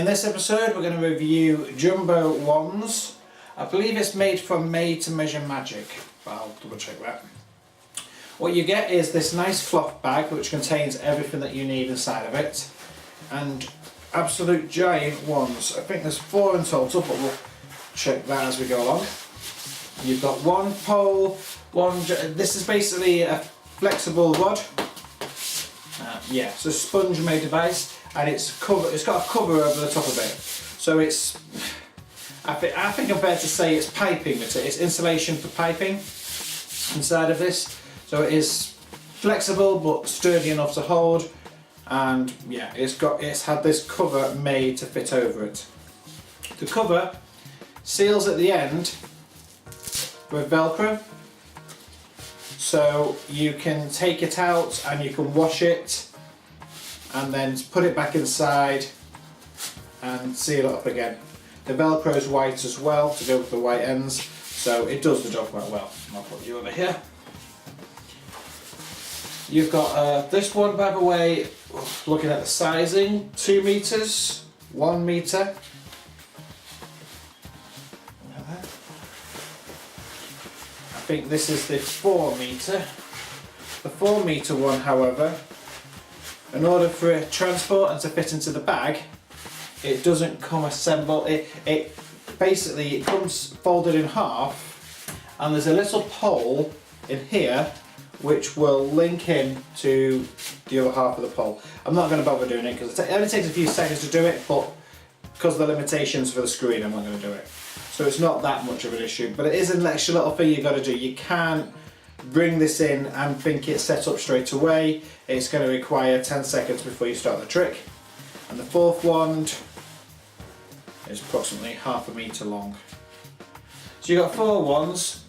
this episode we're going to review Jumbo Wands. I believe it's made from Made to Measure Magic, but I'll double check that. What you get is this nice cloth bag which contains everything that you need inside of it, and absolute giant wands. I think there's 4 in total, but we'll check that as we go along. You've got one pole, this is basically a flexible rod. Yeah, it's a sponge made device, and it's got a cover over the top of it. So it's, I think I'm fair to say it's piping material. It's insulation for piping inside of this. So it is flexible but sturdy enough to hold, and yeah, it's had this cover made to fit over it. The cover seals at the end with Velcro, so you can take it out and you can wash it and then put it back inside and seal it up again. The Velcro is white as well to go with the white ends, so it does the job quite well. I'll put you over here. You've got this one, by the way, looking at the sizing, 2 meters, 1 meter. I think this is the 4 meter. The 4 meter one, however, in order for it to transport and to fit into the bag, it doesn't come assembled. It basically comes folded in half, and there's a little pole in here which will link in to the other half of the pole. I'm not going to bother doing it because it only takes a few seconds to do it, but because of the limitations for the screen, I'm not going to do it. So it's not that much of an issue, but it is an extra little thing you've got to do. You can't bring this in and think it's set up straight away. It's going to require 10 seconds before you start the trick. And the 4th wand is approximately ½ meter long. So you've got 4 wands.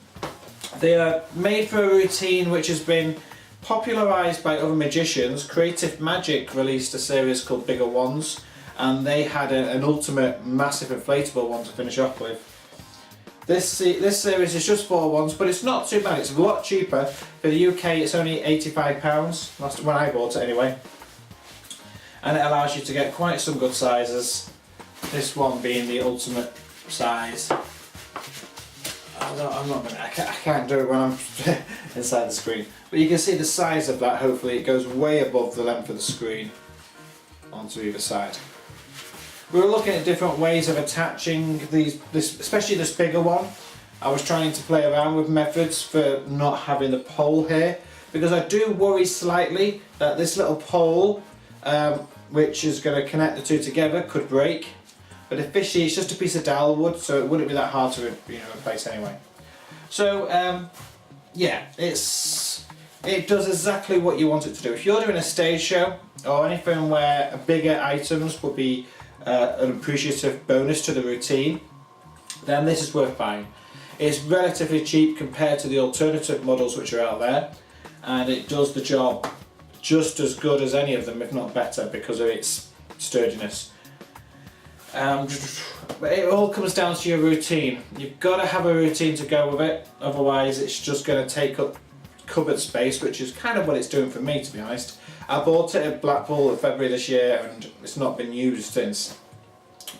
They are made for a routine which has been popularised by other magicians. Creative Magic released a series called Bigger Wands, and they had an ultimate massive inflatable one to finish off with. This series is just 4 wands, but it's not too bad. It's a lot cheaper. For the UK it's only £85, that's when I bought it anyway. And it allows you to get quite some good sizes. This one being the ultimate size. I can't do it when I'm inside the screen. But you can see the size of that. Hopefully it goes way above the length of the screen onto either side. We were looking at different ways of attaching especially this bigger one. I was trying to play around with methods for not having the pole here, because I do worry slightly that this little pole, which is going to connect the two together, could break. But officially it's just a piece of dowel wood, so it wouldn't be that hard to replace anyway. So yeah, it does exactly what you want it to do. If you're doing a stage show or anything where bigger items would be an appreciative bonus to the routine, then this is worth buying. It's relatively cheap compared to the alternative models which are out there, and it does the job just as good as any of them, if not better, because of its sturdiness. But it all comes down to your routine. You've got to have a routine to go with it, otherwise it's just going to take up cupboard space, which is kind of what it's doing for me, to be honest. I bought it at Blackpool in February this year and it's not been used since.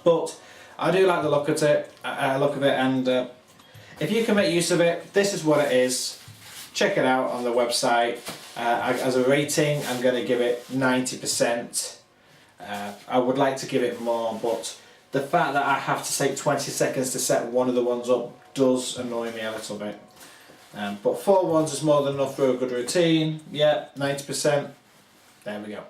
But I do like the look of it, and if you can make use of it, this is what it is. Check it out on the website. As a rating, I'm going to give it 90%. I would like to give it more, but the fact that I have to take 20 seconds to set one of the ones up does annoy me a little bit. But 4 wands is more than enough for a good routine. Yeah, 90%. There we go.